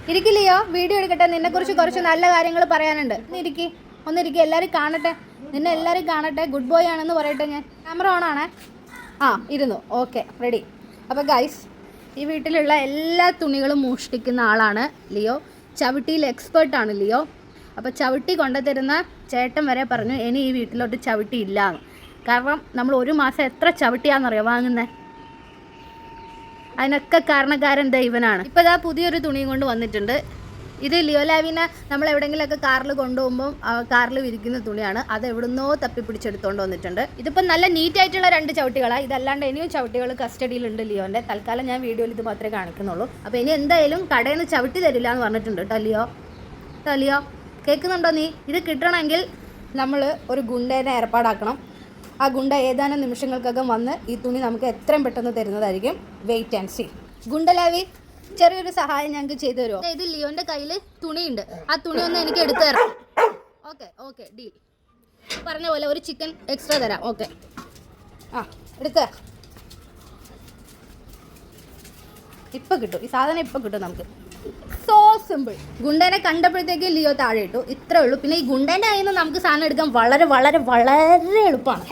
ഇരിക്കില്ലയോ? Video എടുക്കട്ടെ, നിന്നെക്കുറിച്ച് കുറച്ച് നല്ല കാര്യങ്ങൾ പറയാനുണ്ട്. ഒന്നിരിക്കി, എല്ലാവരും കാണട്ടെ, നിന്നെ എല്ലാവരും കാണട്ടെ. ഗുഡ് ബോയ് ആണെന്ന് പറയട്ടെ ഞാൻ. ക്യാമറ ഓൺ ആണേ. ഇരുന്നു. Okay, ready. അപ്പോൾ ഗൈസ്, ഈ വീട്ടിലുള്ള എല്ലാ തുണികളും മോഷ്ടിക്കുന്ന ആളാണ് ലിയോ. ചവിട്ടിയിൽ എക്സ്പേർട്ടാണ് ലിയോ. അപ്പോൾ ചവിട്ടി കൊണ്ടുതരുന്ന ചേട്ടൻ വരെ പറഞ്ഞു ഇനി ഈ വീട്ടിലോട്ട് ചവിട്ടി ഇല്ലയെന്ന്. കാരണം നമ്മൾ ഒരു മാസം എത്ര ചവിട്ടിയാണെന്നറിയോ വാങ്ങുന്നത്? അതിനൊക്കെ കാരണക്കാരൻ ദൈവനാണ്. ഇപ്പോൾ ഇതാ പുതിയൊരു തുണിയും കൊണ്ട് വന്നിട്ടുണ്ട്. ഇത് ലിയോ ലാവിനെ നമ്മൾ എവിടെയെങ്കിലുമൊക്കെ കാറിൽ കൊണ്ടുപോകുമ്പോൾ കാറിൽ വിരിക്കുന്ന തുണിയാണ്. അത് എവിടുന്നോ തപ്പിപ്പിടിച്ചെടുത്തുകൊണ്ട് വന്നിട്ടുണ്ട്. ഇതിപ്പോൾ നല്ല നീറ്റായിട്ടുള്ള 2 ചവിട്ടികളാണ്. ഇതല്ലാണ്ട് ഇനിയും ചവിട്ടികൾ കസ്റ്റഡിയിലുണ്ട് ലിയോൻ്റെ. തൽക്കാലം ഞാൻ വീഡിയോയിൽ ഇത് മാത്രമേ കാണിക്കുന്നുള്ളൂ. അപ്പോൾ ഇനി എന്തായാലും കടയിൽ നിന്ന് ചവിട്ടി തരില്ല എന്ന് പറഞ്ഞിട്ടുണ്ട് കേട്ടോ ലിയോ. കേൾക്കുന്നുണ്ടോ നീ? ഇത് കിട്ടണമെങ്കിൽ നമ്മൾ ഒരു ഗുണ്ടേനെ ഏർപ്പാടാക്കണം. ആ ഗുണ്ട ഏതാനും നിമിഷങ്ങൾക്കകം വന്ന് ഈ തുണി നമുക്ക് എത്രയും പെട്ടെന്ന് തരുന്നതായിരിക്കും. Wait and see. ഗുണ്ടലാവി, ചെറിയൊരു സഹായം ഞങ്ങൾക്ക് ചെയ്തു തരുമോ? ഇത് ലിയോൻ്റെ കയ്യിൽ തുണിയുണ്ട്. ആ തുണി ഒന്ന് എനിക്ക് എടുത്തു തരാം. Okay deal. പറഞ്ഞ പോലെ ഒരു ചിക്കൻ എക്സ്ട്രാ തരാം. ഓക്കെ, എടുക്കുക. ഇപ്പം കിട്ടും, ഈ സാധനം ഇപ്പം കിട്ടും നമുക്ക്. So simple. ഗുണ്ടേനെ കണ്ടപ്പോഴത്തേക്ക് ലിയോ താഴെ ഇട്ടു. ഇത്രേ ഉള്ളൂ. പിന്നെ ഈ ഗുണ്ടേൻ്റെ കയ്യിൽ നിന്ന് നമുക്ക് സാധനം എടുക്കാൻ വളരെ വളരെ വളരെ എളുപ്പമാണ്.